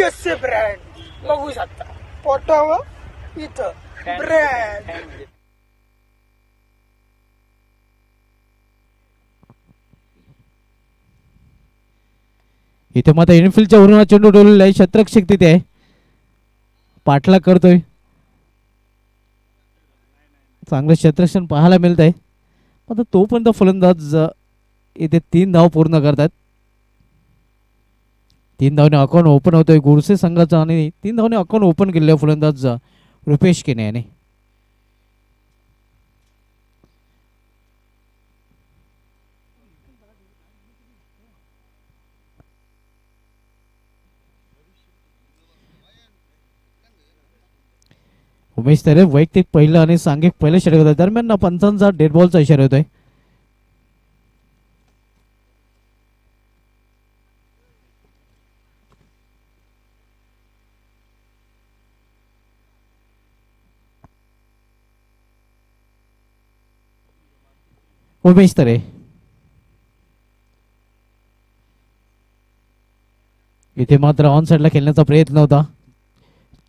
SA brand बघू शकता फोटोवर इथं ब्रँड. इथे मात्र इनफिल्डच्या वरून चेंडू डोललेला आहे. शतरक्षक तिथे आहे, पाठलाग करतोय. चांगलं क्षेत्ररक्षण पाहायला मिळत आहे. आता तोपर्यंत फलंदाज इथे 3 धाव पूर्ण करतात. 3 धावने अकाउंट ओपन होतोय गोडसे संघाचा आणि 3 धावने अकाउंट ओपन केलेलं फलंदाज रुपेश केने याने. उमेश तरे वैयक्तिक पहिलं आणि सांघिक पहिलं षटक दरम्यान पंचांचा डेड बॉलचा इशारा होतोय. उमेश तरे इथे मात्र ऑन साइडला खेळण्याचा प्रयत्न होता.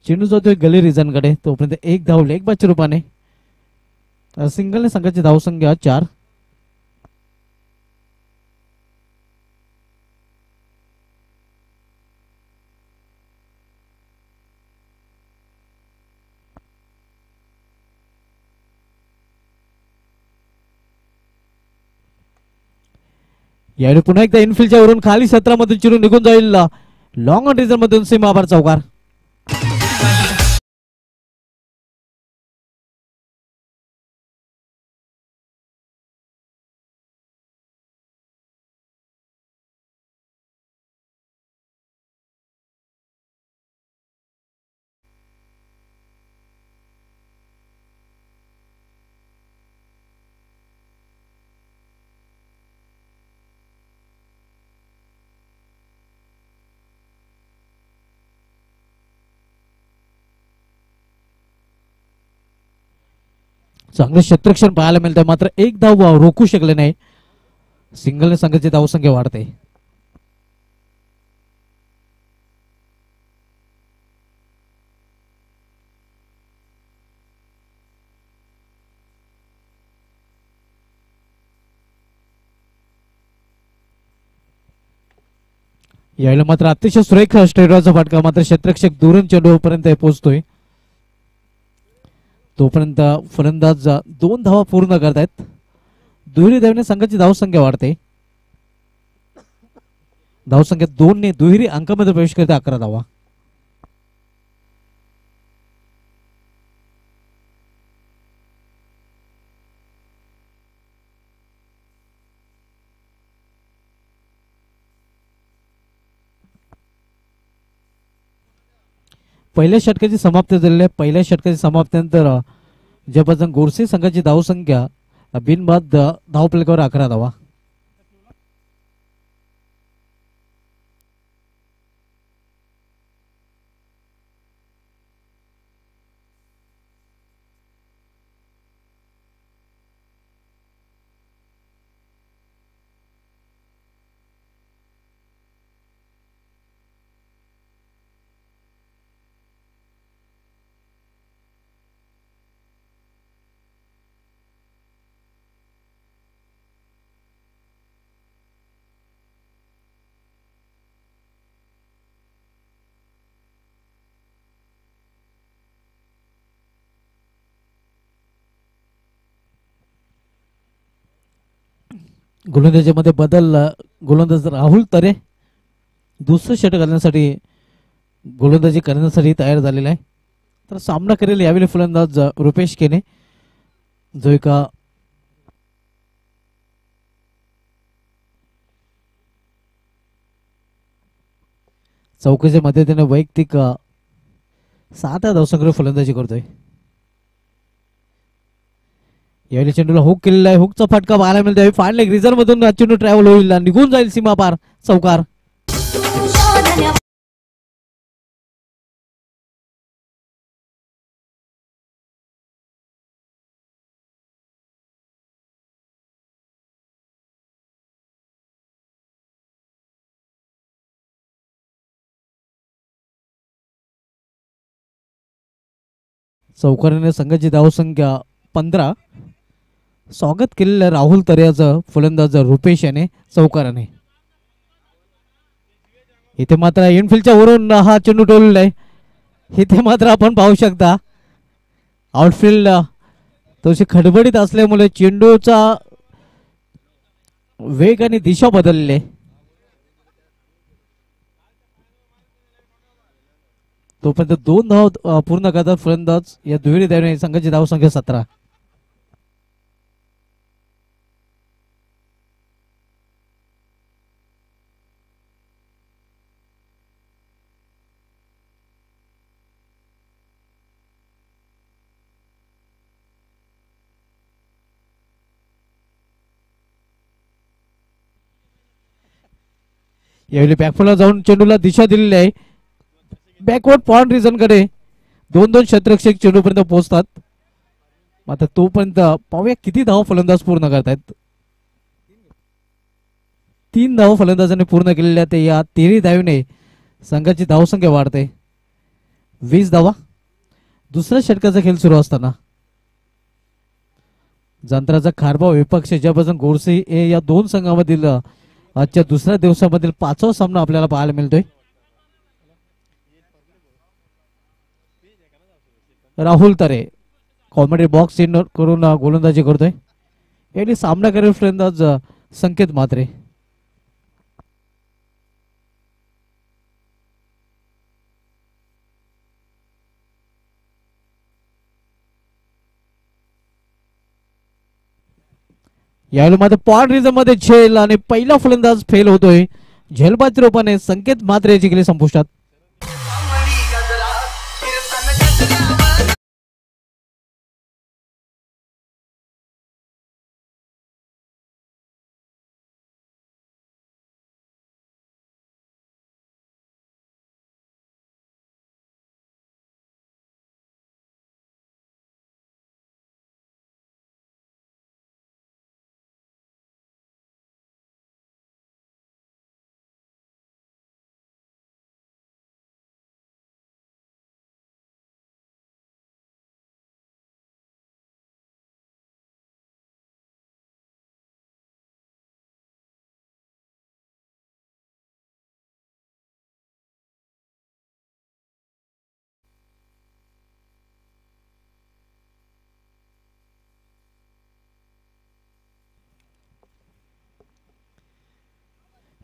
चेंडू जातोय गली रिझनकडे. तोपर्यंत एक धाव लेग बाच्या रूपाने. सिंगलने संघाची धावसंख्या 4. यावेळी पुन्हा एकदा इनफिल्डच्या वरून खाली क्षेत्रामधून चिरून निघून जाईल लॉंग ऑन रिझन मधून सीमाभार चौकार. चांगलं क्षेत्ररक्षण पाहायला मिळतं, मात्र एक धाव रोखू शकले नाही. सिंगलने संघाची धावसंख्या वाढते. यावेळेला मात्र अतिशय सुरेख स्ट्रेटचा फटका, मात्र क्षेत्ररक्षक दुरून चेंडूपर्यंत पोहोचतोय. तोपर्यंत फलंदाज 2 धावा पूर्ण करतायत. दुहेरी धावने संघाची धावसंख्या वाढते. धावसंख्या 2 ने दुहेरी अंकामध्ये प्रवेश करते. 11 धावा. पहिल्या षटकाची समाप्ती झालेली आहे. पहिल्या षटकाची समाप्तीनंतर जबरदस्त गोडसे संघाची धावसंख्या बिनबाद धावफलकावर 11 धावा. गोलंदाजीमध्ये बदल. गोलंदाज राहुल तरे दुसरं षटक घालण्यासाठी गोलंदाजी करण्यासाठी तयार झालेला आहे. तर सामना करेल यावेळी फलंदाज रुपेश केने, जो एका चौकीच्या मदतीने वैयक्तिक 7 धावसंख्येवर फलंदाजी करतोय. यावेळी चेंडूला हुक केलेला आहे. हुकचा फटका पाहायला मिळतोय. फाईन रिझर्व मधून चेंडू ट्रॅव्हल होईल, निघून जाईल सीमापार. चौकार. चौकाराने संघाची धावसंख्या 15. स्वागत केलेलं राहुल तरेचं फलंदाज रुपेश याने चौकाराने. इथे मात्र इनफिल्डच्या वरून हा चेंडू टोललेला आहे. इथे मात्र आपण पाहू शकता आउटफील्ड तशी खडबडीत असल्यामुळे चेंडूचा वेग आणि दिशा बदलले. तोपर्यंत 2 धाव पूर्ण करतात फलंदाज या दुहेरी धावने संघाची धावसंख्या 17. यावेळी बॅकफुलला जाऊन चेंडूला दिशा दिलेली आहे. बॅकवर्ड पॉइंट रिझन कडे 2-2 क्षेत्ररक्षक चेंडूपर्यंत पोहोचतात. मात्र तोपर्यंत पाहूया किती धाव फलंदाज पूर्ण करतायत. 3 धाव फलंदाजांनी पूर्ण केलेल्या ते या 13 धावने संघाची धावसंख्या वाढते 20 धावा. दुसऱ्या षटकाचा खेळ सुरू असताना जंत्राचा खारबाव विपक्ष ज्यापासून गोडसे हे या 2 संघामधील आजच्या दुसऱ्या दिवसामधील 5वा सामना आपल्याला पाहायला मिळतोय. राहुल तरे कॉमेडी बॉक्स इन करून गोलंदाजी करतोय. यांनी सामना करेल फलंदाज संकेत म्हात्रे. यावेळी मात्र पॉइंट रिझन मध्ये झेल आणि पहिला फलंदाज फेल होतोय. झेलबाजी रूपाने संकेत म्हात्रे याची गेली संपुष्टात.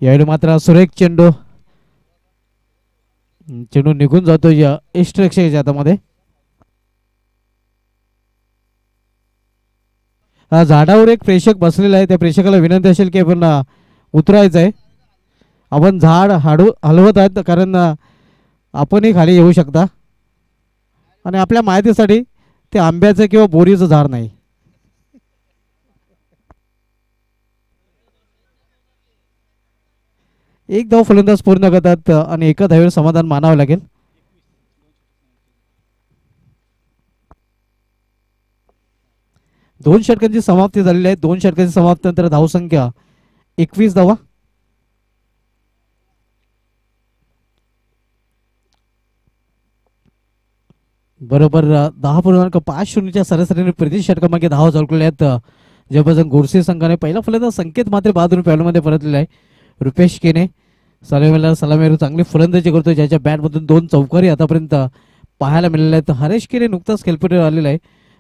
यावेळी मात्र सुरेख चेंडू निघून जातो या इष्टरक्षकाच्या हातामध्ये. झाडावर एक प्रेक्षक बसलेला आहे. त्या प्रेक्षकाला विनंती असेल की आपण उतरायचं आहे. आपण झाड हलवत आहेत कारण आपणही खाली येऊ शकता. आणि आपल्या माहितीसाठी ते आंब्याचं किंवा बोरीचं झाड नाही. एक धाव फलंदाज पूर्ण करतात आणि एका धावेवर समाधान मानावं लागेल. दोन षटकांची समाप्ती झालेली आहे. 2 षटकांची समाप्तीनंतर धावसंख्या 21 धावा. बरोबर 10.50 सरासरीने प्रति षटकामागे धावा झळकलेल्या आहेत. ज्यापासून गोडसे संघाने पहिला फलंदाज संकेत मात्र बहादूर पॅलमध्ये परतलेला आहे. रुपेश केने सलामीवर चांगली फलंदाजी करतोय. ज्याच्या बॅटमधून 2 चौकारी आतापर्यंत पाहायला मिळाल्या आहेत. हरेश केने नुकताच खेळपट्टीवर आलेला आहे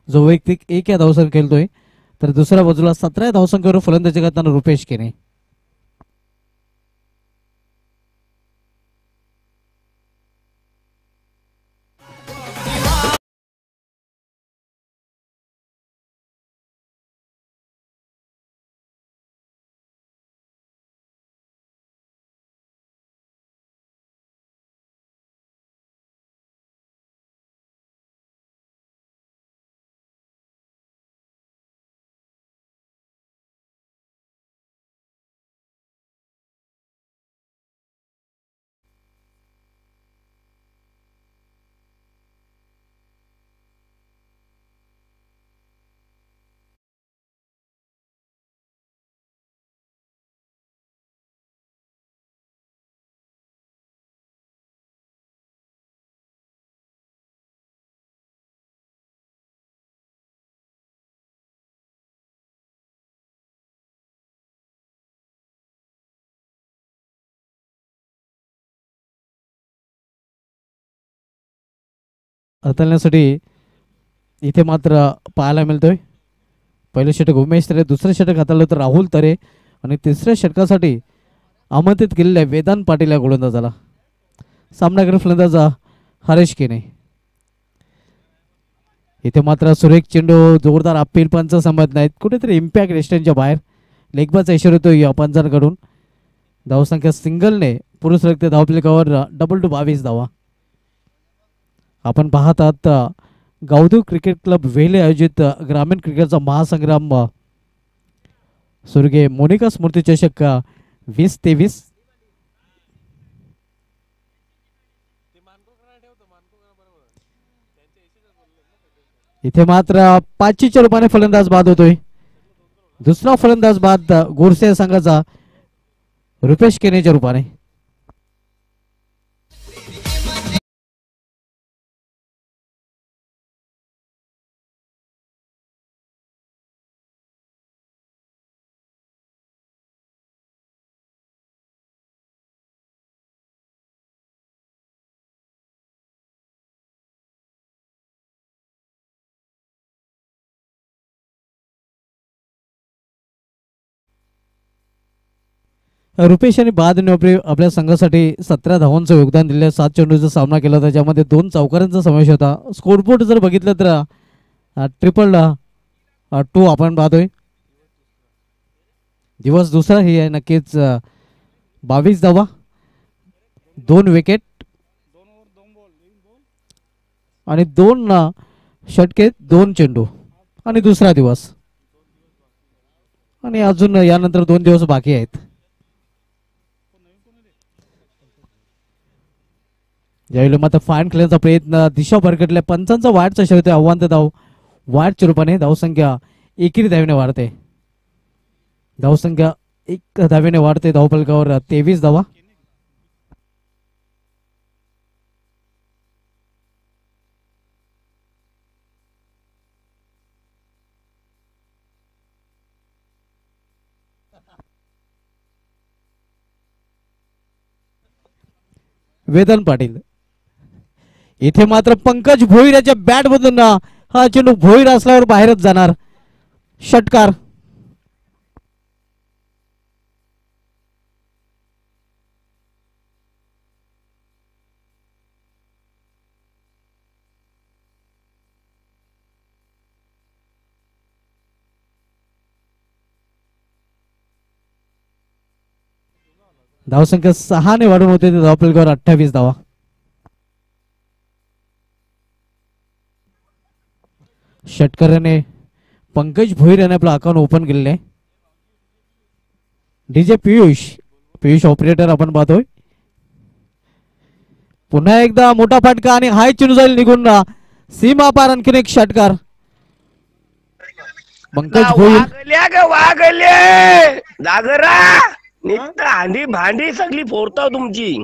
जो वैयक्तिक 1 या धावसंख्येवर खेळतोय. तर दुसऱ्या बाजूला 17 धावसंख्येवर फलंदाजी करताना रुपेश केने. हाताळण्यासाठी इथे मात्र पाहायला मिळतोय. पहिलं षटक उमेश तरे, दुसरं षटक हाताळलं तर राहुल तरे आणि तिसऱ्या षटकासाठी आमंत्रित केलेल्या वेदांत पाटील या गोलंदाजाला. सामनावीर फलंदाज हरेश केने. इथे मात्र सुरेख चेंडू, जोरदार अपील पंच संमत नाहीत, कुठेतरी इम्पॅक्ट रेस्टनच्या बाहेर. लेगबाचा इशारा येतो पंचांकडून. धावसंख्या सिंगलने पुरुष रक्त धावफलकावर डबल टू 22 धावा. आपण पाहत आहात गावदेव क्रिकेट क्लब वेले आयोजित ग्रामीण क्रिकेटचा महासंग्राम स्वर्गीय मोनिका स्मृती चषक 2023. इथे मात्र पाचीच्या रूपाने फलंदाज बाद होतोय. दुसरा फलंदाज बाद गोरसे संघाचा रुपेश केनेच्या रूपाने. रुपेश आणि बाद आपल्या संघासाठी 17 धावांचं योगदान दिलं. 7 चेंडूचा सामना केला होता, ज्यामध्ये 2 चौकारांचा समावेश होता. स्कोरबोर्ड जर बघितलं तर ट्रिपल 2 आपण पाहतोय. दिवस दुसरा ही आहे नक्कीच. 22 धावा, 2 विकेट आणि 2 षटके, 2 चेंडू आणि दुसरा दिवस. आणि अजून यानंतर 2 दिवस बाकी आहेत. यावेळी मात्र फाईन खेळण्याचा प्रयत्न, दिशा भरकटल्या. पंचांचा वाढचा शेवटी आव्हान धाव वाढच्या रूपाने धावसंख्या एकेरी धावेने वाढते. धावसंख्या 1 धावेने वाढते. धावफलकावर 23 धावा. वेदांत पाटील. इथे मात्र पंकज भोईर याच्या बॅट मधून हा चेंडू भोईर असल्यावर बाहेरच जाणार. षटकार. धावसंख्या 6 ने वाढून होते. धावफलकावर 28 धावा. षटकाराने पंकज भोईर याने आपलं अकाउंट ओपन केलेलं आहे. डीजे पियुष ऑपरेटर आपण पाहतोय. पुन्हा एकदा मोठा फटका आणि हाय चेंडू जाईल निघून सीमा पार. आणखीन एक षटकार. पंकज भोईर वागले जागरा निघता हांडी भांडी सगळी फोडता तुमची.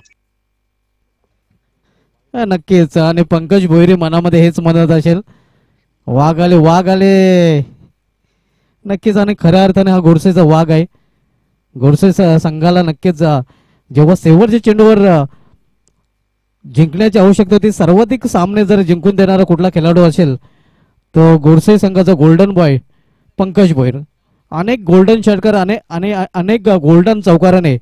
नक्कीच. आणि पंकज भोईर मनामध्ये हेच म्हणत असेल, वाघ आले. नक्कीच. आणि खऱ्या अर्थाने हा गोडसेचा वाघ आहे. गोडसे संघाला नक्कीच जेव्हा शेवटच्या चेंडूवर जिंकण्याची आवश्यकता होती, सर्वाधिक सामने जर जिंकून देणारा कुठला खेळाडू असेल तो गोडसे संघाचा गोल्डन बॉय पंकज भोईर. अनेक गोल्डन षटकार आणि अनेक गोल्डन चौकाराने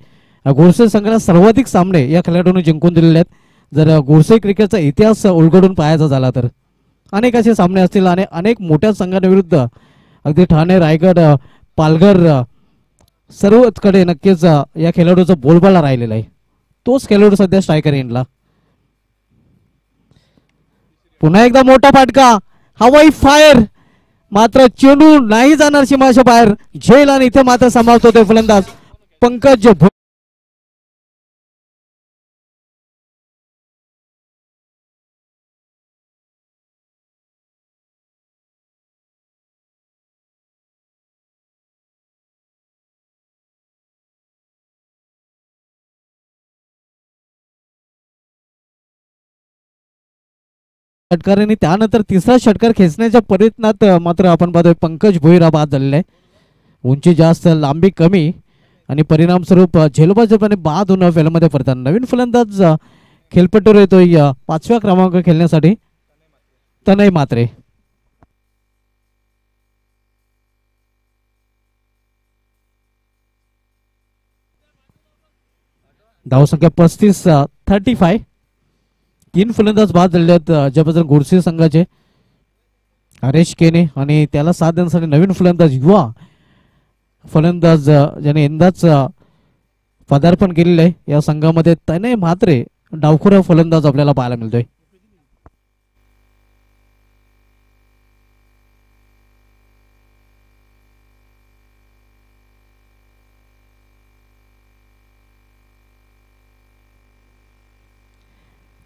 गोडसे संघाला सर्वाधिक सामने या खेळाडूंनी जिंकून दिलेले आहेत. जर गोडसे क्रिकेटचा इतिहास उलगडून पाहायचा झाला तर अनेक असे सामने असतील आणि अनेक मोठ्या संघांविरुद्ध अगदी ठाणे, रायगड, पालघर सर्वचकडे नक्कीच या खेळाडूचा बोलबाला राहिलेला आहे. तोच खेळाडू सध्या स्ट्रायकर एंडला. पुन्हा एकदा मोठा फाटका, हवाई फायर. मात्र चेंडू नाही जाणार सीमाच्या बाहेर. झेल आणि इथे मात्र समावतो ते फलंदाज पंकज भोईर. षटकाराने त्यानंतर तिसरा षटकार खेचण्याच्या प्रयत्नात मात्र आपण पाहतोय पंकज भोईर हा बाद झालेला आहे. उंची जास्त, लांबी कमी आणि परिणामस्वरूप झेलबाजूपणे बाद होऊन फेलमध्ये पडतात. नवीन फलंदाज खेळपट्टीवर येतोय 5व्या क्रमांक खेळण्यासाठी. तनय मात्रे. धावसंख्या 35. 3 फलंदाज बाद झालेले आहेत ज्याबद्दल गुरशी संघाचे हरेश केने आणि त्याला साथ देण्यासाठी नवीन फलंदाज युवा फलंदाज ज्याने यंदाच पदार्पण केलेलं आहे या संघामध्ये तनय म्हात्रे डावखुरा फलंदाज आपल्याला पाहायला मिळतोय.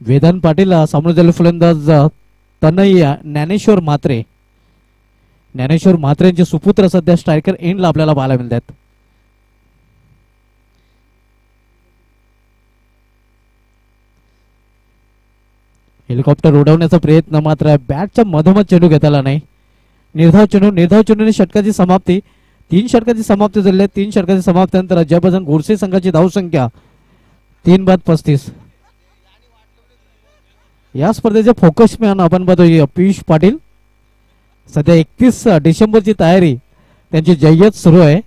वेदांत पाटील सामोरे फलंदाज तनय ज्ञानेश्वर म्हात्रे. ज्ञानेश्वर म्हात्रेंचे सुपुत्र सध्या स्ट्रायकर एंडला आपल्याला पाहायला मिळतात. हेलिकॉप्टर उडवण्याचा प्रयत्न मात्र बॅटच्या मधोमध चेंडू घेताला नाही. निर्धाव चेंडूने षटकाची समाप्ती. 3 षटकाची समाप्ती झाली आहे. 3 षटकाची समाप्तीनंतर ज्यापासून गुरशी संघाची धावसंख्या 3 बाद 35. या स्पर्धेचे फोकस मॅन आपण पाहतोय पियुष पाटील. सध्या 31 डिसेंबरची तयारी त्यांची जय्यत सुरू आहे.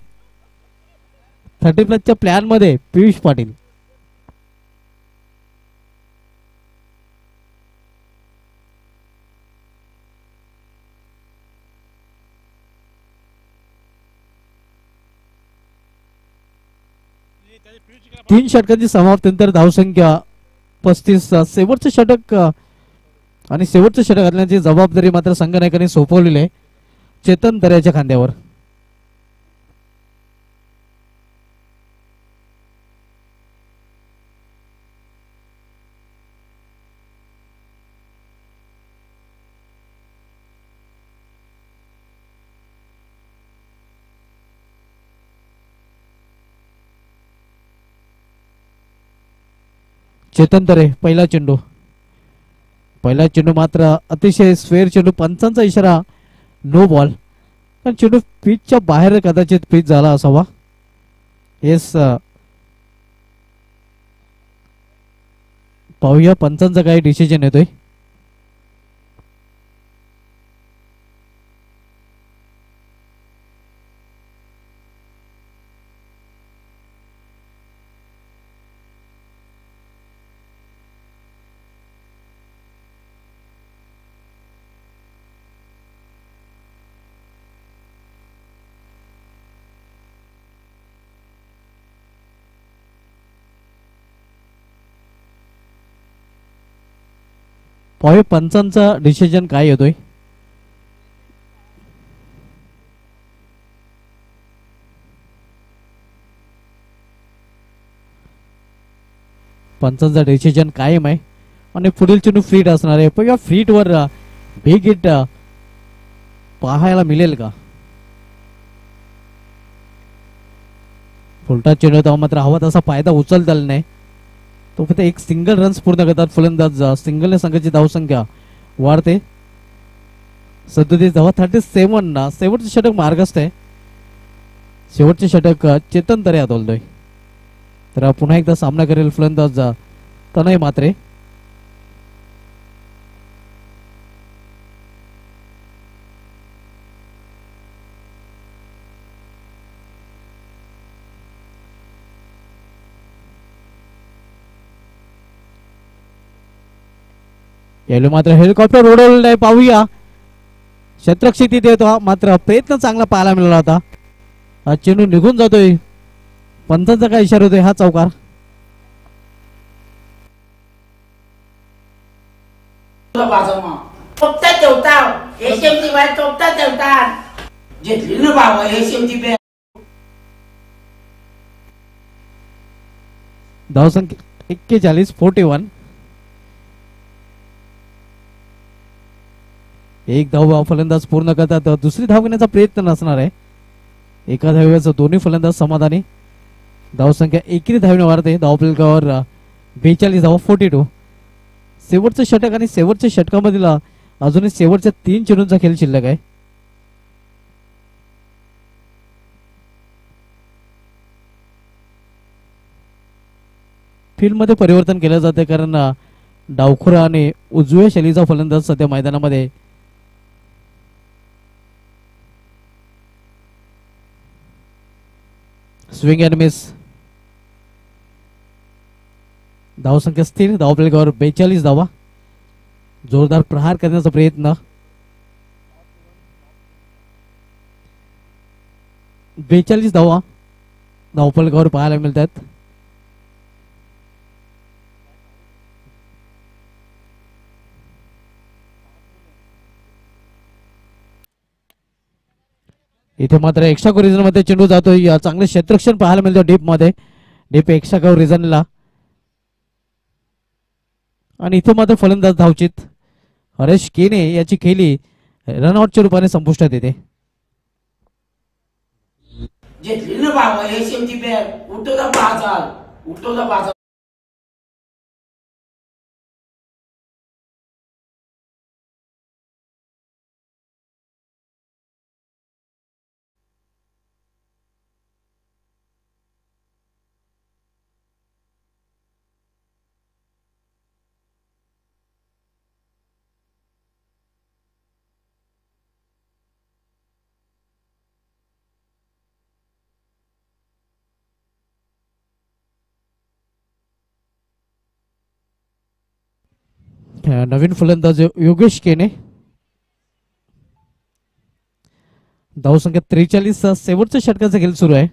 30+ प्लॅन मध्ये पियुष पाटील. तीन षटकांची समाप्तीनंतर धावसंख्या 35. शेवटचं षटक आणि शेवटचं षटक घालण्याची जबाबदारी मात्र संघनायकांनी सोपवलेली आहे चेतन दर्याच्या खांद्यावर. चेतन दरे पहिला चेंडू मात्र अतिशय स्क्वेअर चेंडू. पंचांचा इशारा नो बॉल. पण चेंडू पिचच्या बाहेर कदाचित पिच झाला असावा. येस पाहूया पंचांचा काही डिसिजन येतोय. पाहूया पंचांचा डिसिजन काय येतोय. पंचांचा डिसिजन कायम आहे आणि पुढील चेंडू फ्रीट असणार आहे. पण या फ्रीट वर बिग हिट पाहायला मिळेल का. फुलटा चेंडू होता मात्र हवा तसा फायदा उचलता आला नाही. तो फक्त एक सिंगल रन्स पूर्ण करतात फलंदाज. सिंगलने संघाची धावसंख्या वाढते. 37 धावा 37. शेवटचे षटक मार्गस्थ आहे. शेवटचे षटक चेतन तरे हातोलतोय. तर पुन्हा एकदा सामना करेल फलंदाज तनय म्हात्रे. यावेळी मात्र हेलिकॉप्टर उडवलेलं आहे. पाहूया शत्रक्षित देतो मात्र प्रयत्न चांगला पाहायला मिळाला होता. हा चेंडू निघून जातोय. पंचांचा काय इशारा होतोय. हा चौकार धावसंख्या 41 41. एक धाव फलंदाज पूर्ण करतात. दुसरी धाव घेण्याचा प्रयत्न नसणार आहे. एका धावेचा दोन्ही फलंदाज समाधानी. धावसंख्या 1 धावेने वाढते. धावफलकावर 42 धावा 42. शेवटचं षटक आणि शेवटच्या षटकामधील अजूनही शेवटच्या 3 चेंडूंचा खेळ शिल्लक आहे. फील्ड मध्ये परिवर्तन केलं जाते कारण डावखुरा आणि उजव्या शैलीचा फलंदाज सध्या मैदानामध्ये. Swing and miss. धावसंख्या स्थिर. धावफलकावर 42 धावा. जोरदार प्रहार करण्याचा प्रयत्न. 42 धावा धावफलकावर पाहायला मिळतात. इथे मात्र एक्स्ट्रा को रिझन मध्ये चेंडू जातोय. चांगले क्षेत्ररक्षण पाहायला मिळतं डीप मध्ये. डीप एक्स्ट्रा को रिझनला. आणि इथे मात्र फलंदाज धावचित. हरेश केने याची खेळी रनआउटच्या रूपाने संपुष्टात येते. नवीन फलंदाज योगेश केने. धावसंख्या 43. शेवटच्या षटकाचा खेळ सुरू आहे.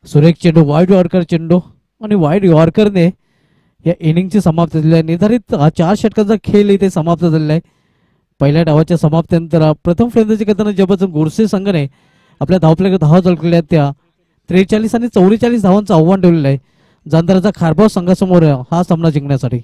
सुरेख चेंडू. वाईड यॉर्कर चेंडू. आणि वाईड यॉर्करने या इनिंगची समाप्ती झाली आहे. निर्धारित 4 षटकांचा खेळ इथे समाप्त झालेला आहे. पहिल्या डावाच्या समाप्तीनंतर प्रथम फलंदाजी करताना जबरदस्त गोडसे संघाने आपल्या धावफलकावर धावा झळकलेल्या त्या 43 आणि 44 धावांचं आव्हान ठेवलेलं आहे जांधाराचा खारबाव संघासमोर हा सामना जिंकण्यासाठी.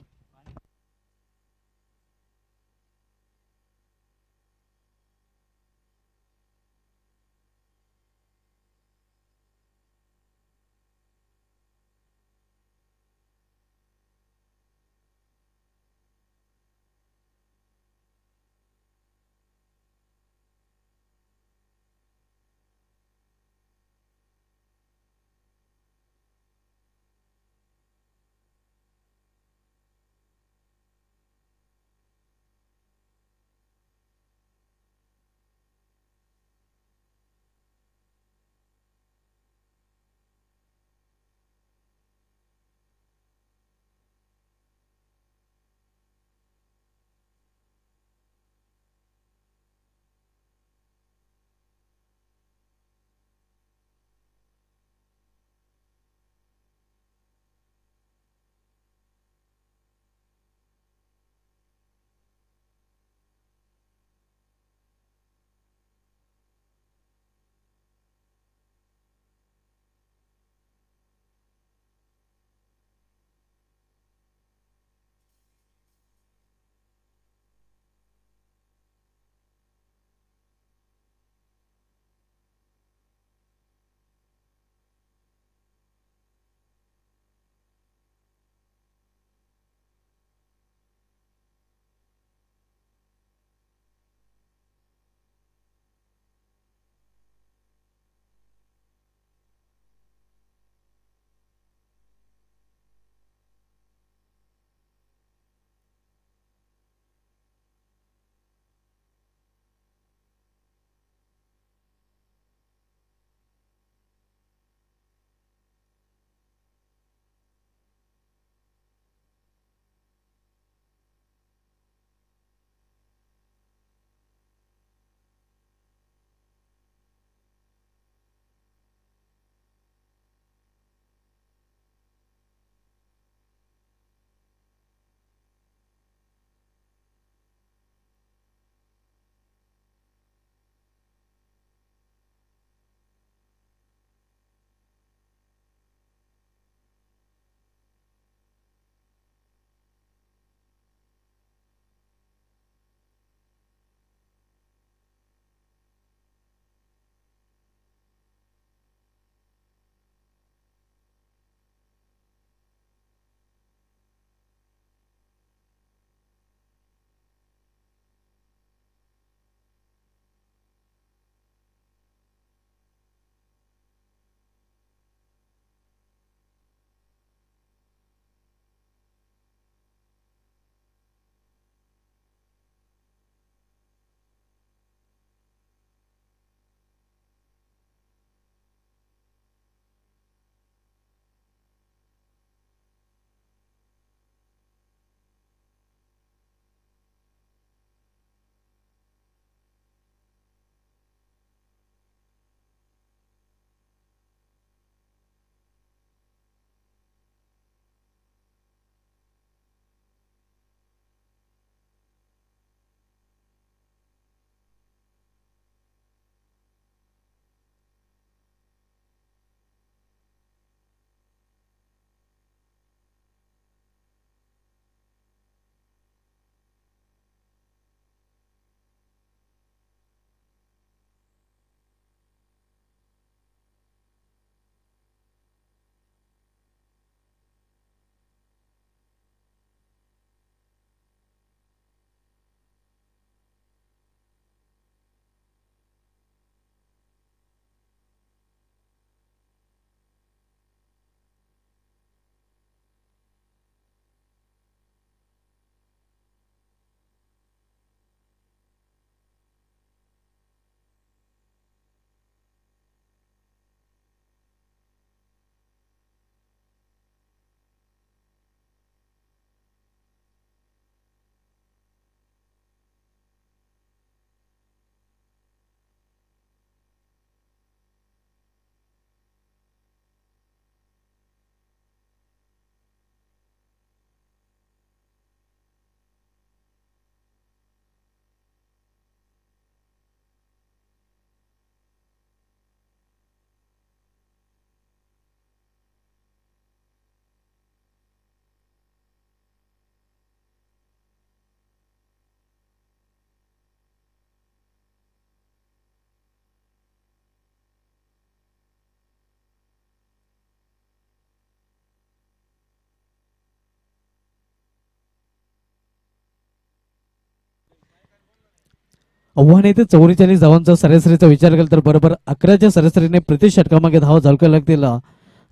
आव्हान येथे 44 धावांचा सरासरीचा विचार केला तर बरोबर 11च्या सरासरीने प्रति षटकामागे धावा झळकायला लागतील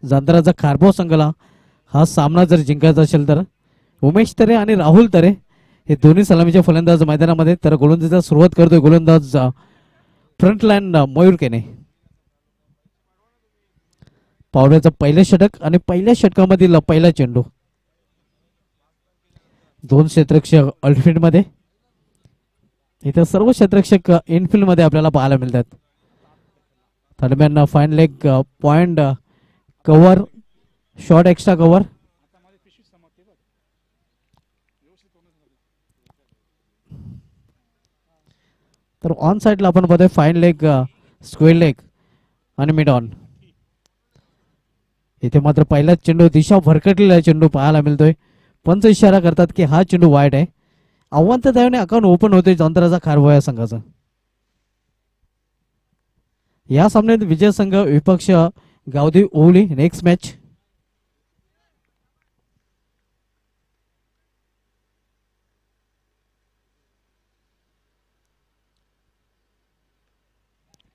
जांतराचा खारबाव संघाला हा सामना जर जिंकायचा असेल तर. उमेश तरे आणि राहुल तरे हे दोन्ही सलामीचे फलंदाज मैदानामध्ये. तर गोलंदाजीचा सुरुवात करतोय गोलंदाज फ्रंटलाईन मयूर केने. पावड्याचं पहिलं षटक आणि पहिल्या षटकामधील पहिला चेंडू. दोन क्षेत्ररक्षक ऑलफील्ड मध्ये. इथे सर्व क्षेत्ररक्षक इनफिल्ड मध्ये आपल्याला पाहायला मिळतात. दरम्यान fine leg point cover short extra cover. तर ऑन साइडला आपण पाहतोय फाईन लेग स्क्वेअर लेग आणि मिड ऑन. इथे मात्र पहिलाच चेंडू दिशा भरकटलेला चेंडू पाहायला मिळतोय. पंच इशारा करतात की हा चेंडू वाईट आहे. आव्हान तर त्याने अकाउंट ओपन होतोय जांतराचा खारबाव या संघाचा. या सामन्यात विजय संघ विपक्ष गावदेवी ओवली. नेक्स्ट मॅच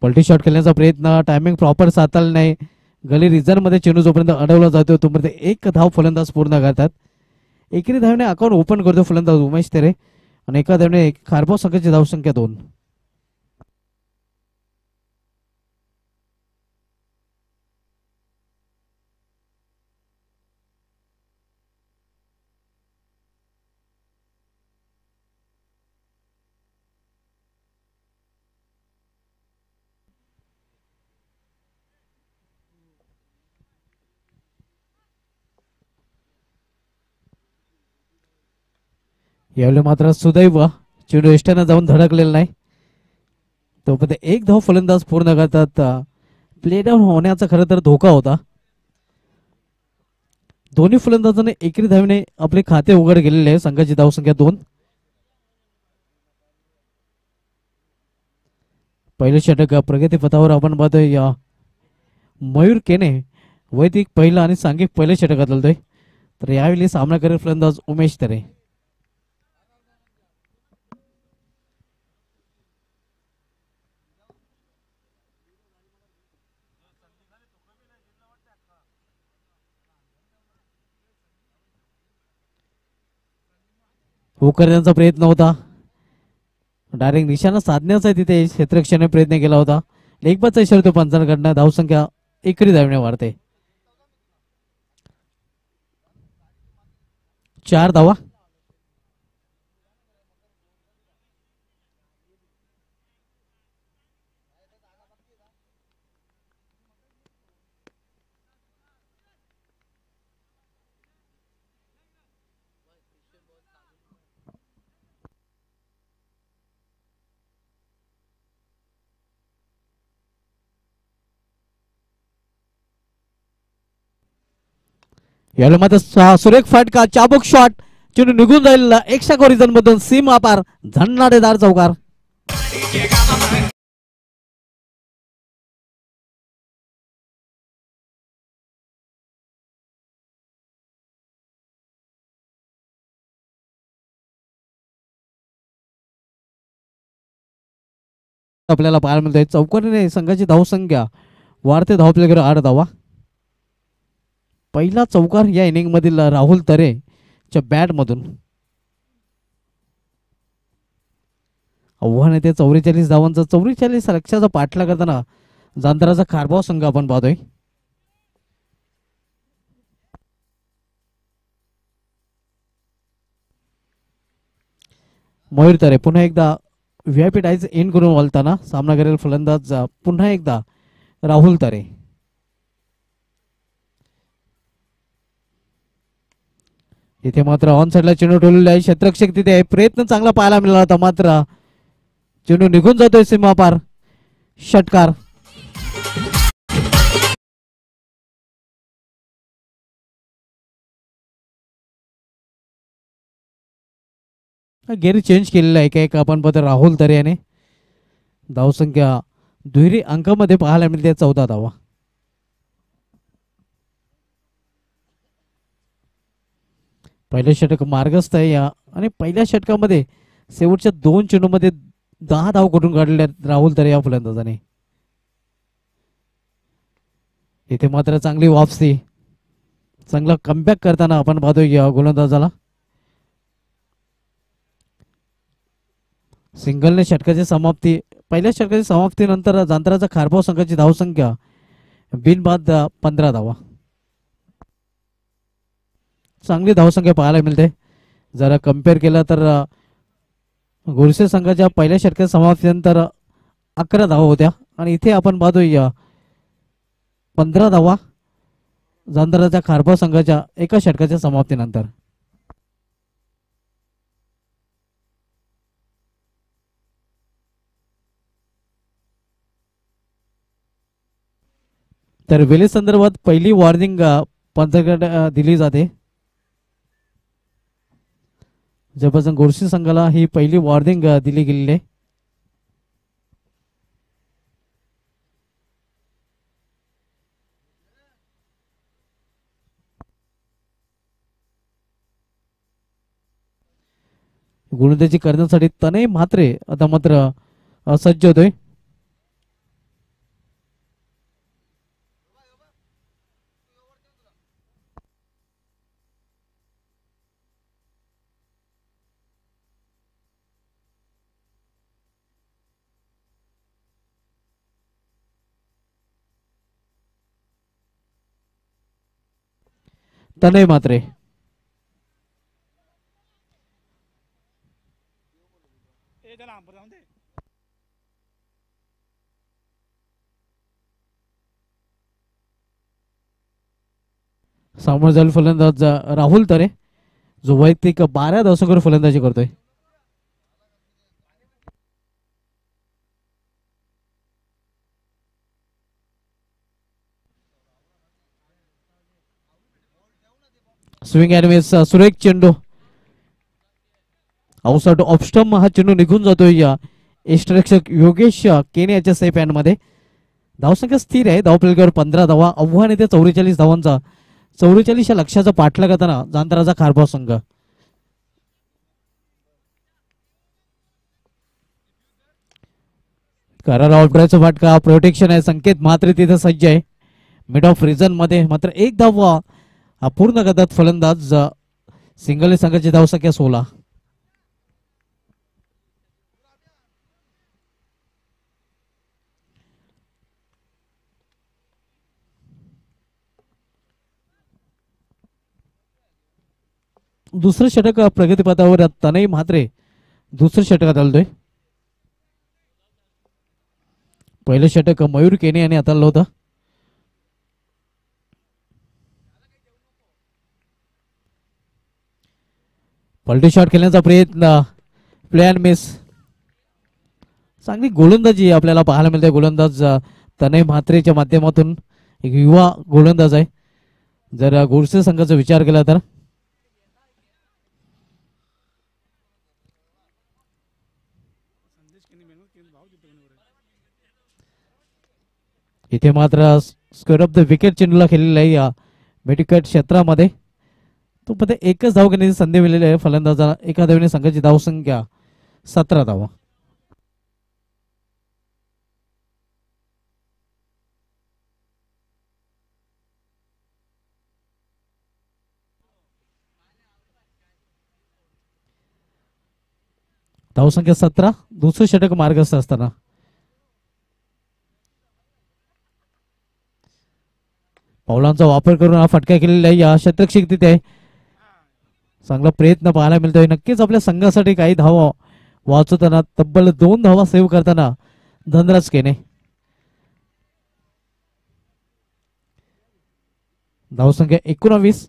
पलटी शॉट खेळण्याचा प्रयत्न टायमिंग प्रॉपर साधला नाही. गली रिझर्व मध्ये चेंडू जोपर्यंत अडवला जातो तोपर्यंत एक धाव फलंदाज पूर्ण करतात. एकेरी धावने अकाउंट ओपन करतो फलंदाज उमेश तेरे आणि एका धावने खारबाव संघाची धावसंख्या 2. यावेळी मात्र सुदैव चेंडू एष्टानं जाऊन धडकलेला नाही. तोपर्यंत एक धाव फलंदाज पूर्ण करतात. प्ले डाऊन होण्याचा खरं तर धोका होता. दोन्ही फलंदाजांनी एकेरी धावने आपले खाते उघड केलेले आहे. संघाची धावसंख्या 2. पहिले षटक प्रगती पथावर आपण पाहतोय मयूर केने वैदिक पहिला आणि सांघिक पहिले षटकात चालतोय. तर यावेळी सामना करेल फलंदाज उमेश तरे. करण्याचा प्रयत्न होता. डायरेक्ट निशाणा साधण्याचा तिथे क्षेत्ररक्षणाने प्रयत्न केला होता. लेगबाचा इशारा तो पंचांकडनं. धावसंख्या एकरी धावने वाढते. 4 धावा. यावेळी मात्र सुरेख फटका चाबूक शॉट चेंडू निघून जाईल एक शाख ओरिजन मधून सीमा पार झन्नाटेदार चौकार. आपल्याला पाहायला मिळतोय. चौकारीने संघाची धावसंख्या वाढते. धावपल्याकडे 8 धावा. पहिला चौकार या इनिंग मधील राहुल तरे च्या बॅट मधून. आव्हान येते 44 धावांचा. 44 लक्षाचा पाठला करताना जांतराचा खारबाव संघ आपण पाहतोय. मयूर तरे पुन्हा एकदा व्हीआयपी टाईज इन करून वळताना सामना करेल फलंदाज पुन्हा एकदा राहुल तरे. इथे मात्र ऑन साइडला चेंडू ठेवलेला आहे. क्षेत्ररक्षक तिथे आहे. प्रयत्न चांगला पाहायला मिळाला होता मात्र चेंडू निघून जातोय सीमा पार. षटकार. गेरी चेंज केलेला आहे एक आपण पाहतो राहुल तरे याने. धावसंख्या दुहेरी अंकामध्ये पाहायला मिळते 14 धावा. पहिलं षटक मार्गस्थ आहे या आणि पहिल्या षटकामध्ये शेवटच्या 2 चेंडूमध्ये 10 धाव कुठून काढले राहुल तरे या फलंदाजाने. इथे मात्र चांगली वापसी, चांगला कमबॅक करताना आपण पाहतोय या गोलंदाजाला. सिंगलने षटकाची समाप्ती, पहिल्या षटकाची समाप्तीनंतर जांतराचा खारपाव संघाची धावसंख्या बिनबाद 15 धावा. चांगली धावसंख्या पाहायला मिळते. जरा कम्पेअर केलं तर गोरसे संघाच्या पहिल्या षटकाच्या समाप्तीनंतर 11 धावा होत्या आणि इथे आपण पाहतोय 15 धावा जांतराच्या खारपाव संघाच्या एका षटकाच्या समाप्तीनंतर. तर वेळे संदर्भात पहिली वॉर्निंग पंचांकडे दिली जाते. जबरदस्त गोरसी संघाला ही पहिली वॉर्निंग दिली गेलेली आहे. गोलंदाजी करण्यासाठी तनय म्हात्रे आता मात्र सज्ज होतोय. तनय म्हात्रे समोर जाईल फलंदाज राहुल तरे, जो वैयक्तिक 12 धावसंख्येवर फलंदाजी करतोय. स्विंग अँड मिस, सुरेख चेंडू आउटसाइड ऑफ स्टंप, हा चेंडू निघून जातोय या यष्टिरक्षक योगेश केने याच्या सेफ हँड मध्ये. धावसंख्या स्थिर आहे. धावफलकावर 15 धावा. आव्हान येते 44 धावांचा. 44 या लक्ष्याचा पाठलाग करताना जांतराचा खारपाव संघ. करार आउटब्रायचा फटका, प्रोटेक्शन आहे. संकेत मात्र तिथे सज्ज आहे मिड ऑफ रिझन मध्ये. मात्र एक धावा अपूर्ण करतात फलंदाज. सिंगल संघाची धावसंख्या 16. दुसरं षटक प्रगतीपथावर तनय म्हात्रे दुसरं षटकात आलतोय. पहिलं षटक मयूर केने यांनी हाताळलं होतं. पलटी शॉट खेळण्याचा प्रयत्न, प्ले अँड मिस. चांगली गोलंदाजी आपल्याला पाहायला मिळते. गोलंदाज तनय म्हात्रेच्या माध्यमातून एक युवा गोलंदाज आहे. जर गोरसे संघाचा विचार केला तर इथे मात्र स्क्वेअर ऑफ द विकेट चेंडूला खेळलेला आहे या मेडिकट क्षेत्रामध्ये. तो पण एकच धाव घेण्याची संधी मिळालेली आहे फलंदाजाला. एका धावेने संघाची धावसंख्या 17 धावा. धावसंख्या 17. दुसरं षटक मार्गस्थ असताना पावलांचा वापर करून हा फटका केलेला आहे या शतरक्षक तिथे. चांगला प्रयत्न पाहायला मिळतोय. नक्कीच आपल्या संघासाठी काही धावा वाचवताना, तब्बल 2 धावा सेव्ह करताना धनराज केने. धावसंख्या 19.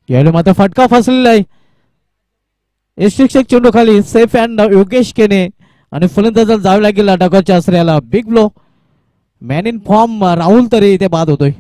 यावेळी मात्र फटका फसलेला आहे. यष्टिरक्षक चेंडू खाली, सेफ हँड योगेश केने आणि फलंदाजाला जावे लागेल डागाच्या आश्रयाला. Big blow, man in form Rahul Tare इथे बाद होतोय.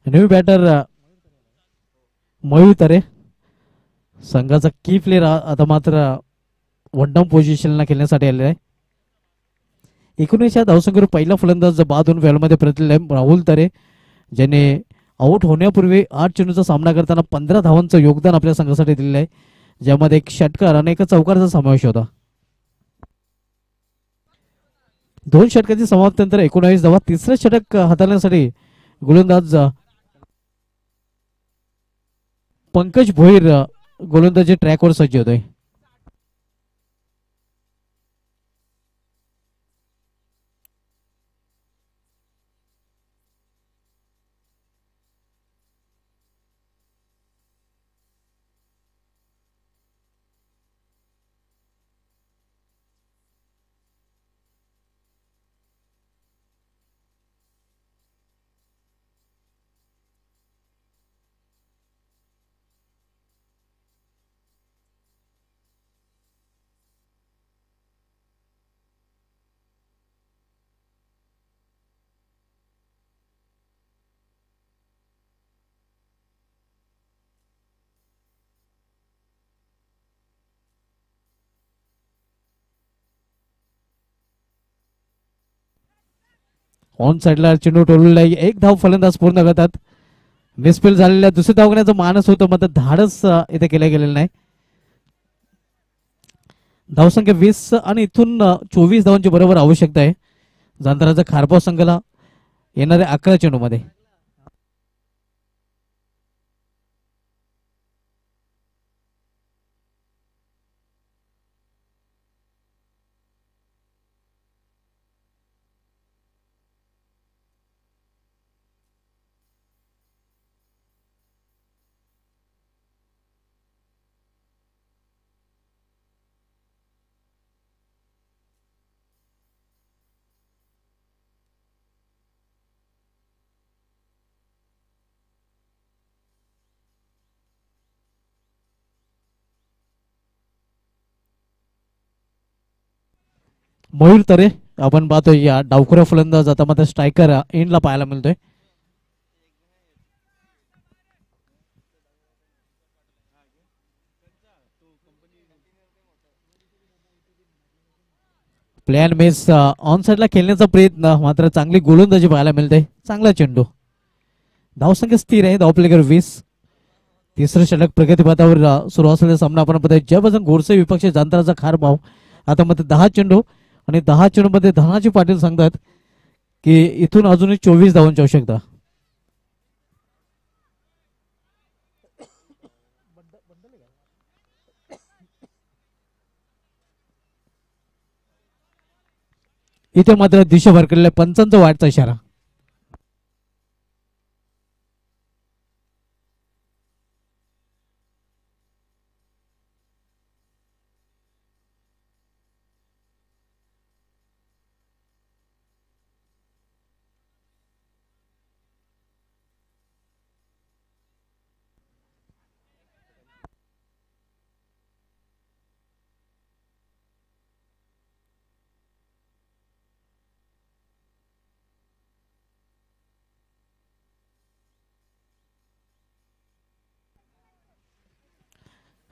नवी बॅटर मयूर तरे संघाचा की प्लेअर आता मात्र वन डाऊन पोझिशनला खेळण्यासाठी आलेला आहे. 19 धावसंख्येवर पहिला फलंदाज बाद होऊन वेळमध्ये परतलेला आहे राहुल तरे, ज्याने आऊट होण्यापूर्वी 8 चेंडूचा सामना करताना 15 धावांचं योगदान आपल्या संघासाठी दिलेलं आहे, ज्यामध्ये एक षटकार आणि एका चौकाराचा समावेश होता. 2 षटकांची समाप्तीनंतर 19 धावा. तिसरं षटक हाताळण्यासाठी गोलंदाज पंकज भोईर गोलंदाजी ट्रॅकवर सज्ज होतोय. ऑन साइडला चेंडू टोललेला आहे. एक धाव फलंदाज पूर्ण करतात. मिसफील्ड झालेल्या दुसऱ्या धाव घेण्याचं मानस होतं, मात्र धाडस इथे केलं गेलेलं नाही. धावसंख्या 20 आणि इथून 24 धावांची बरोबर आवश्यकता आहे जांताराच्या खारपाव संघाला येणाऱ्या 11 चेंडू मध्ये. मयूर तरे आपण पाहतोय या डावखुऱ्या फलंदाज आता मात्र स्ट्रायकर एंडला पाहायला मिळतोय. प्लॅन मेस ऑन साइडला खेळण्याचा प्रयत्न, मात्र चांगली गोलंदाजी पाहायला मिळते. चांगला चेंडू. धावसंख्या स्थिर आहे, धावफलकावर 20. तिसरं षटक प्रगतीपथावर सुरू असलेला सामना आपण पाहतोय. ज्यापासून गोडसे विपक्ष जांताराचा खार भाव आता मात्र 10 चेंडू आणि 10 चेंडू मध्ये धनाजी पाटील सांगतात की इथून अजूनही 24 धावांची आवश्यकता. इथे मात्र दिशा भरकलेल्या पंचांचा वाटचा इशारा.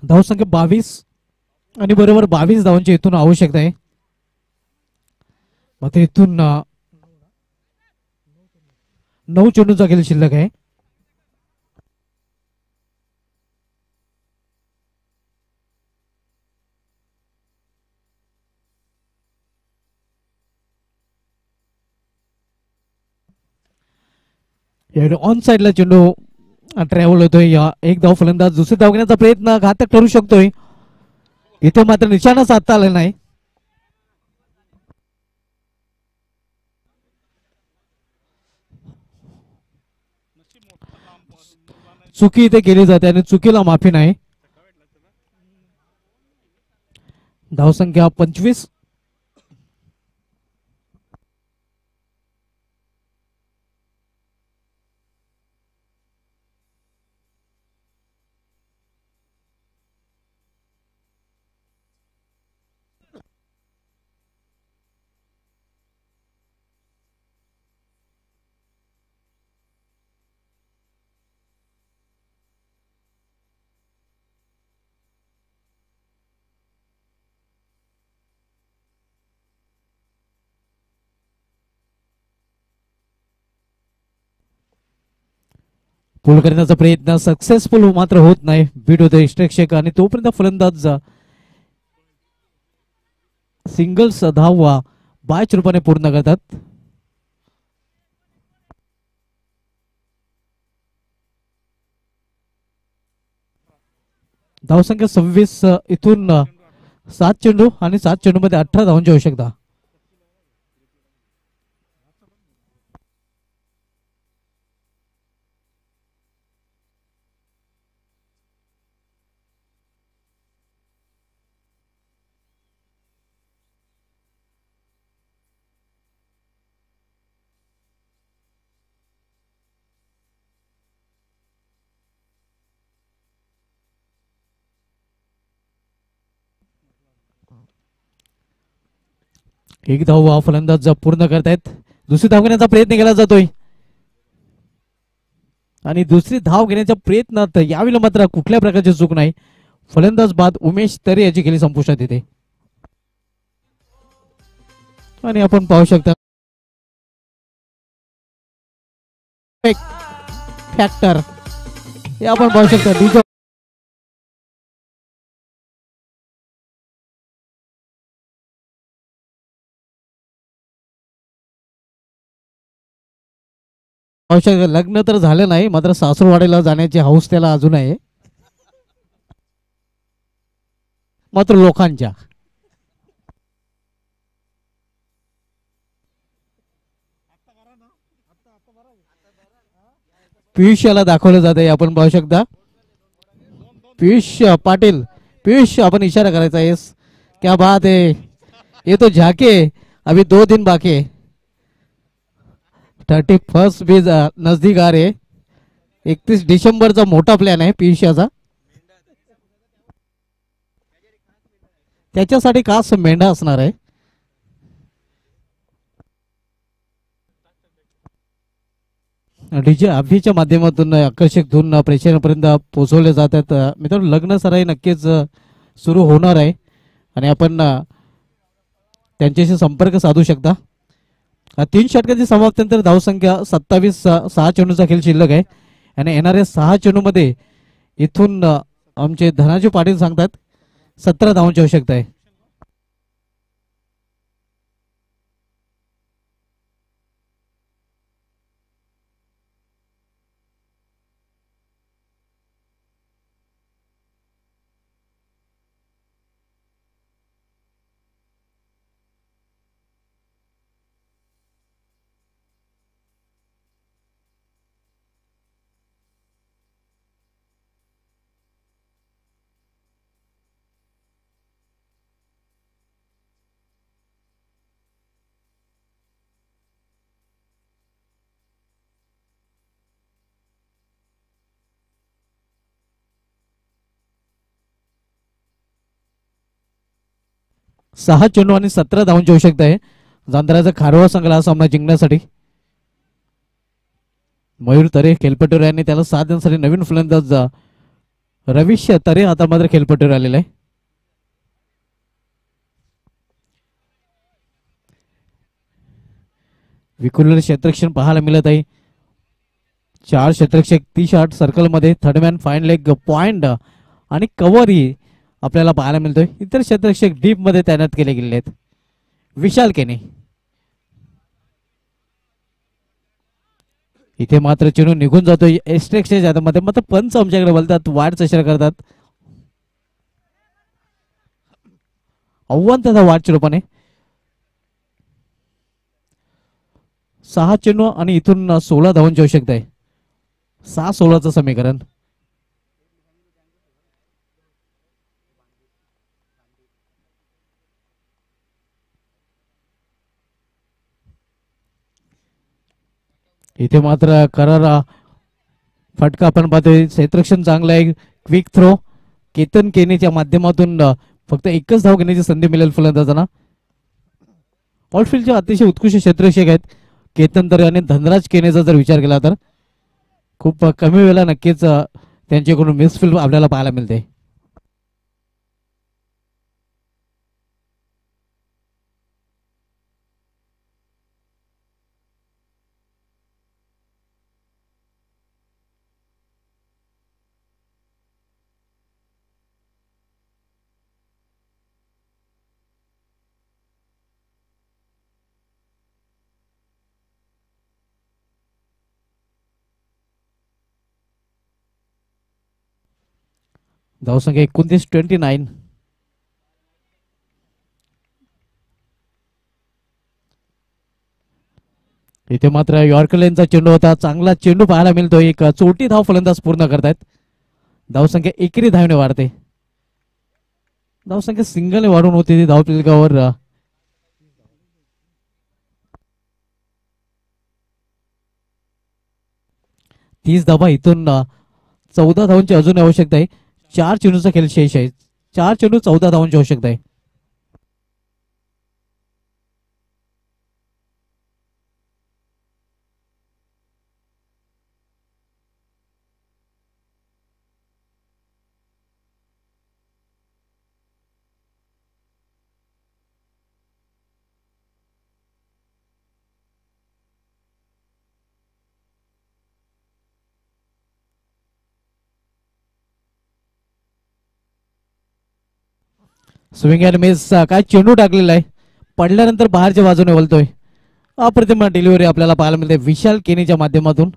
धावसंख्या 22 आणि बरोबर 22 धावांची इथून आवश्यकता आहे. मात्र इथून 9 चेंडूचा खेळ शिल्लक आहे. ऑन साइडला चेंडू ट्रॅव्हल होतोय. या एक धाव फलंदाज दुसरी धाव घेण्याचा प्रयत्न घातक ठरू शकतोय. इथे मात्र निशाणा साधता आला नाही. चुकी इथे केली जाते आणि चुकीला माफी नाही. धावसंख्या 25. पूल करण्याचा प्रयत्न सक्सेसफुल मात्र होत नाही. बीट होते इष्टरक्षक आणि तोपर्यंत फलंदाज सिंगल्स धावा बायच रूपाने पूर्ण करतात. धावसंख्या 26. इथून 7 चेंडू आणि 7 चेंडू मध्ये 18 धावांची आवश्यकता. एक धाव फलंदाज पूर्ण करतायत. दुसरी धाव घेण्याचा प्रयत्न केला जातोय आणि दुसरी धाव घेण्याच्या प्रयत्नात यावेळी मात्र कुठल्या प्रकारची चूक नाही. फलंदाज बाद उमेश तरे याची खेळी संपुष्टात येते आणि आपण पाहू शकता फॅक्टर हे आपण पाहू शकता. लग्न तर झालं नाही मात्र सासूरवाडीला जाण्याची हौस त्याला अजून आहे मात्र लोकांच्या. पियुष याला दाखवलं जात आहे आपण पाहू शकता. पियुष पाटील पियुष आपण इशारा करायचा आहेस. क्या बात है ये तो झाके अभी 2 दिन बाकी है. 31 भी नजदीक आ रहे. 31 डिसेंबरचा मोठा प्लॅन आहे पियुष याचा. त्याच्यासाठी खास मेंढा असणार आहे. डीजे अभिच्या माध्यमातून आकर्षक धून प्रेक्षकांपर्यंत पोहोचवले जातात. मित्रांनो लग्न सराई नक्कीच सुरू होणार आहे आणि आपण त्यांच्याशी संपर्क साधू शकता. 3 षटकांची समाप्तीनंतर धावसंख्या 27. 6 चेंडूचा खेळ शिल्लक आहे आणि येणाऱ्या 6 चेंडू मध्ये इथून आमचे धनाजी पाटील सांगतात 17 धावांची आवश्यकता आहे. सहा चेंडू आणि 17 धावांची आवश्यकता आहे. जांधळाचा खारवा संघाला सामना जिंकण्यासाठी. मयूर तरे खेळपट्टीवर यांनी त्याला साथ देण्यासाठी नवीन फलंदाज रवीश तरे आता मात्र खेळपट्टीवर आलेला आहे. विखुरलेले क्षेत्ररक्षण पाहायला मिळत आहे. 4 क्षेत्ररक्षक 30 सर्कल मध्ये थर्डमॅन फाईन लेग पॉइंट आणि कव्हर ही आपल्याला पाहायला मिळतोय. इतर क्षेत्ररक्षक डीप मध्ये तैनात केले गेले आहेत. विशाल केने इथे मात्र चेंडू निघून जातोय एक्स्ट्रा मध्ये मात्र पंच आमच्याकडे बोलतात वाढचा इशारा करतात. आव्हान त्याचा वाढच्या रूपाने 6 चेंडू आणि इथून 16 धावांची आवश्यकता आहे. 6-16चं समीकरण. इथे मात्र करारा फटका आपण पाहतोय. क्षेत्ररक्षण चांगलं आहे. क्विक थ्रो केतन केनेच्या माध्यमातून फक्त एकच धाव घेण्याची संधी मिळेल फलंदाजांना. आउटफील्डचे अतिशय उत्कृष्ट क्षेत्ररक्षक आहेत केतन तरे आणि धनराज केनेचा जर विचार केला तर खूप कमी वेळेला नक्कीच त्यांच्याकडून मिसफील्ड आपल्याला पाहायला मिळते. धावसंख्या 29-29. इथे मात्र यॉर्करलेनचा चेंडू होता. चांगला चेंडू पाहायला मिळतो. एक चोटी धाव फलंदाज पूर्ण करतायत. धावसंख्या एकेरी धावने वाढते. धावसंख्या सिंगलने वाढून होती ती धावफलकावर. 30 धावा. इथून 14 धावांची अजून आवश्यकता आहे. 4 चेंडूचा खेळ शेष आहे. 4 चेंडू 14 धावांची आवश्यकता आहे. Swing and miss. काय चेंडू टाकलेला आहे. पडल्यानंतर बाहेरच्या बाजूने वळतोय. अप्रतिम डिलिव्हरी आपल्याला पाहायला मिळते विशाल केनीच्या माध्यमातून.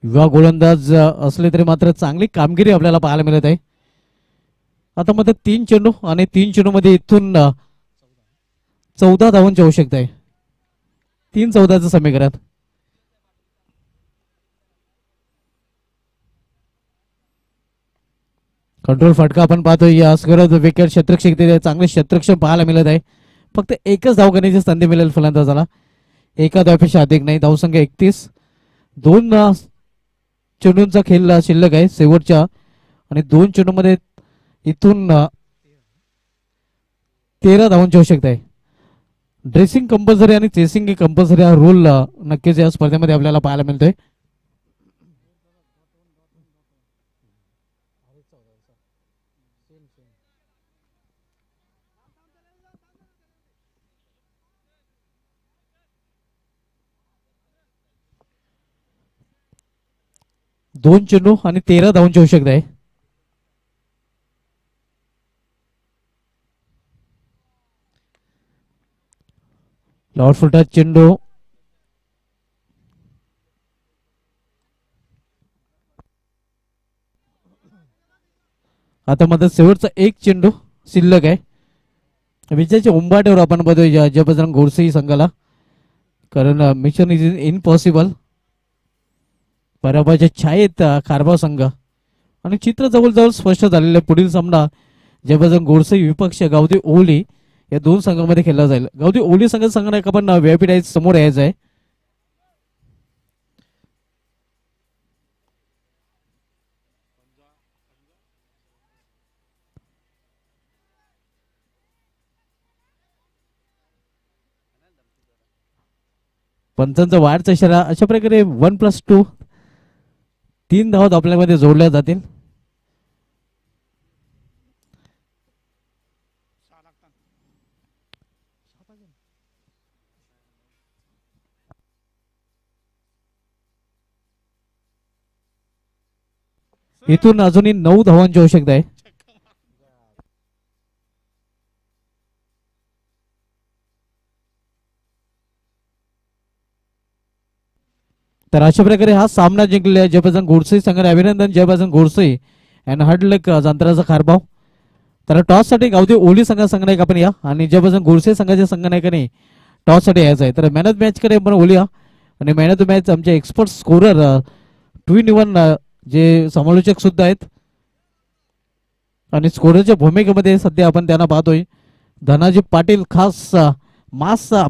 युवा गोलंदाज असले तरी मात्र चांगली कामगिरी आपल्याला पाहायला मिळत आहे. आता मात्र 3 चेंडू आणि 3 चेंडू मध्ये इथून 14 धावांची आवश्यकता आहे. 3-14चं समीकरण. कंट्रोल फटका आपण पाहतोय. यास गरज विकेट क्षेत्ररक्षक चांगले क्षेत्ररक्षण पाहायला मिळत आहे. फक्त एकच धाव करण्याची संधी मिळेल फलंदाजाला. एका धावेपेक्षा अधिक नाही. धावसंख्या 31. 2 चेंडूंचा खेळ शिल्लक आहे शेवटच्या आणि 2 चेंडूमध्ये इथून 13 धावांची आवश्यकता आहे. ड्रेसिंग कंपल्सरी आणि चेसिंग कंपल्सरी हा रूल नक्कीच या स्पर्धेमध्ये आपल्याला पाहायला मिळतोय. दोन चेंडू आणि 13 धावांची आवश्यकता आहे. लॉर्ड फुटा चेंडू आता मात्र शेवटचा एक चेंडू शिल्लक आहे. विजयाच्या उंबाट्यावर आपण बघतोय जयबजरंग घोडसे संघाला, कारण मिशन इज इम्पॉसिबल. पराभवाच्या छायेत खारबाव संघ आणि चित्र जवळजवळ स्पष्ट झालेलं. पुढील सामना जयबजरंग घोडसे विपक्ष गावदी ओली या 2 संघांमध्ये खेळला जाईल. गावदी ओली संघाने आपण व्यापीठ समोर यायचं आहे. पंचांचा वाढचा इशारा. अशा प्रकारे 1+2 3 धावा आपल्यामध्ये जोडल्या जातील. इथून अजूनही 9 धावांची आवश्यकता आहे. तर अशा प्रकारे हा सामना जिंकलेला जयबजरंग घोडसे संघाने. अभिनंदन जयबजरंग घोडसे अँड हार्डलक जांतराचा खारबाव. तर टॉस साठी गावदी ओली संघानायक आपण या आणि जयबजरंग घोडसे संघाच्या संघनायकाने टॉस साठी यायचं आहे. तर मॅन ऑफ मॅच कडे आपण बोलूया आणि मॅन ऑफ द मॅच आमचे एक्सपर्ट स्कोरर 2-in-1 जे समालोचक सुद्धा आहेत आणि स्कोररच्या भूमिकेमध्ये सध्या आपण त्यांना पाहतोय. धनाजी पाटील खास मास आपल्याला